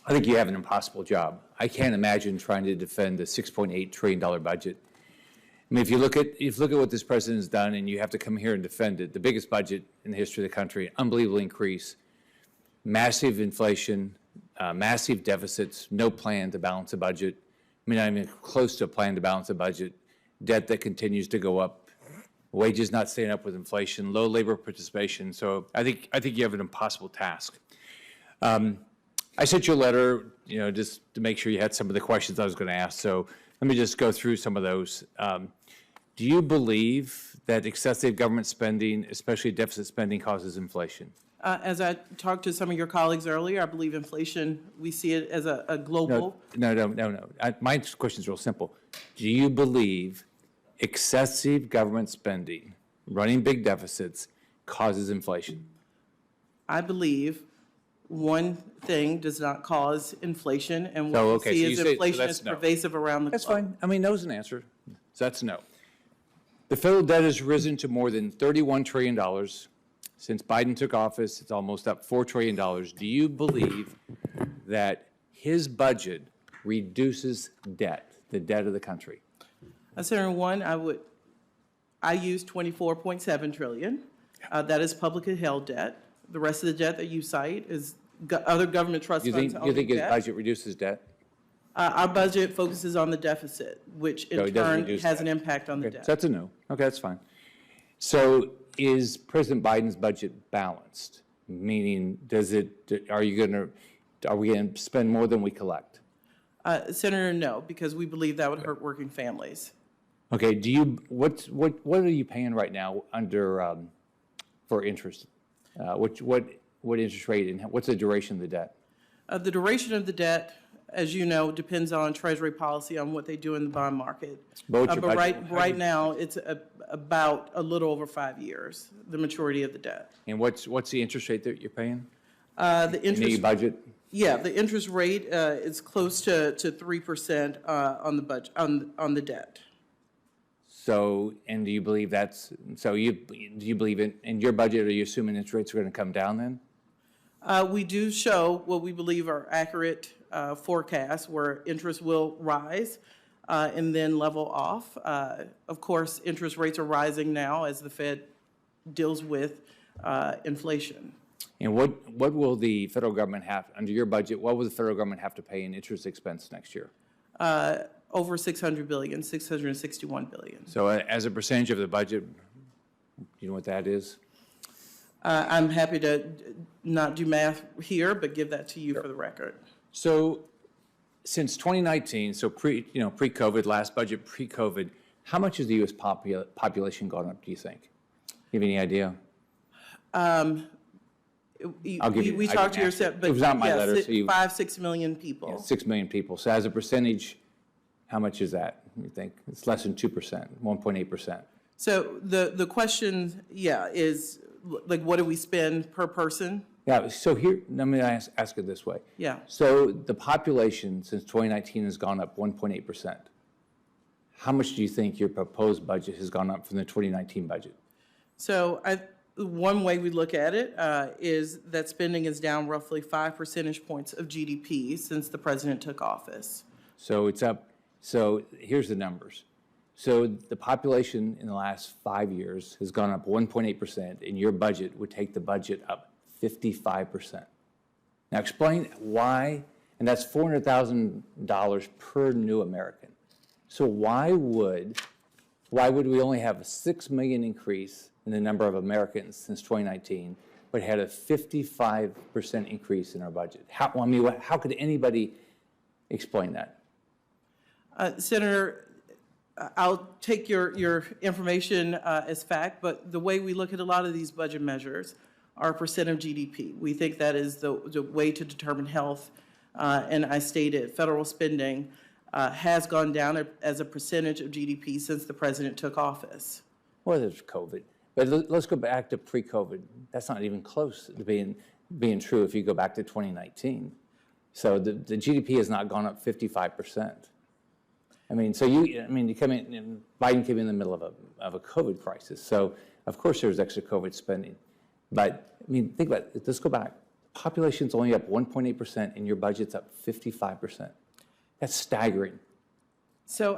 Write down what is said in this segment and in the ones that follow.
I think you have an impossible job. I can't imagine trying to defend a $6.8 trillion budget. I mean, if you look at what this president has done, and you have to come here and defend it, the biggest budget in the history of the country, unbelievable increase, massive inflation, massive deficits, no plan to balance a budget. I mean, not even close to a plan to balance a budget. Debt that continues to go up, wages not staying up with inflation, low labor participation. So I think you have an impossible task. I sent you a letter, just to make sure you had some of the questions I was going to ask. So let me just go through some of those. Do you believe that excessive government spending, especially deficit spending, causes inflation? As I talked to some of your colleagues earlier, I believe inflation, we see it as a global. No. My question is real simple. Do you believe excessive government spending, running big deficits, causes inflation? I believe one thing does not cause inflation, and what we see is inflation is pervasive around the globe. That's fine. I mean, no is an answer. So that's no. The federal debt has risen to more than $31 trillion. Since Biden took office, it's almost up $4 trillion. Do you believe that his budget reduces debt, the debt of the country? Senator, one, I use $24.7 trillion. That is publicly held debt. The rest of the debt that you cite is other government trust funds. You think his budget reduces debt? Our budget focuses on the deficit, which in turn has an impact on the debt. So that's a no. Okay, that's fine. So is President Biden's budget balanced? Meaning, are we going to spend more than we collect? Senator, no, because we believe that would hurt working families. Okay. What are you paying right now for interest? What interest rate, and what's the duration of the debt? The duration of the debt, as you know, depends on Treasury policy on what they do in the bond market. But right now, it's about a little over 5 years, the maturity of the debt. And what's the interest rate that you're paying? The interest in the budget. Yeah, the interest rate is close to 3% on the budget on the debt. So, and do you believe do you believe in your budget, are you assuming interest rates are going to come down then? We do show what we believe are accurate forecasts where interest will rise and then level off. Of course, interest rates are rising now as the Fed deals with inflation. And what will the federal government have, under your budget, what will the federal government have to pay in interest expense next year? Over $600 billion, $661 billion. So as a percentage of the budget, do you know what that is? I'm happy to not do math here, but give that to you for the record. So since 2019, so pre-COVID, last budget pre-COVID, how much has the U.S. population gone up, do you think? You have any idea? We talked to yourself, but it was not my letter. So 5-6 million people. Yeah, 6 million people. So as a percentage, how much is that, you think? It's less than 2%, 1.8%. So the question, is like, what do we spend per person? Yeah, so here, let me ask it this way. Yeah. So the population since 2019 has gone up 1.8%. How much do you think your proposed budget has gone up from the 2019 budget? So one way we look at it is that spending is down roughly 5 percentage points of GDP since the president took office. So it's up. So here's the numbers. So the population in the last 5 years has gone up 1.8%, and your budget would take the budget up 55%. Now explain why, and that's $400,000 per new American. So why would we only have a 6 million increase in the number of Americans since 2019, but had a 55% increase in our budget? How could anybody explain that? Senator, I'll take your information as fact, but the way we look at a lot of these budget measures are percent of GDP. We think that is the way to determine health, and I stated federal spending has gone down as a percentage of GDP since the president took office. Well, there's COVID, but let's go back to pre-COVID. That's not even close to being true if you go back to 2019. So the GDP has not gone up 55%. I mean, so you come in, and Biden came in the middle of a COVID crisis. So of course there was extra COVID spending, but I mean, think about it. Let's go back. Population's only up 1.8% and your budget's up 55%. That's staggering. So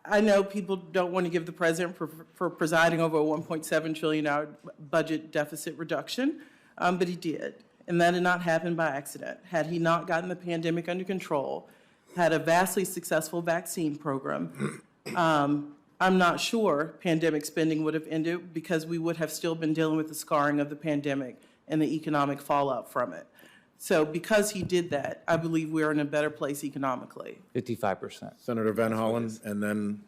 I know people don't want to give the president for presiding over a $1.7 trillion budget deficit reduction, but he did. And that did not happen by accident. Had he not gotten the pandemic under control, had a vastly successful vaccine program, I'm not sure pandemic spending would have ended because we would have still been dealing with the scarring of the pandemic and the economic fallout from it. So because he did that, I believe we're in a better place economically. 55%. Senator Van Hollen, and then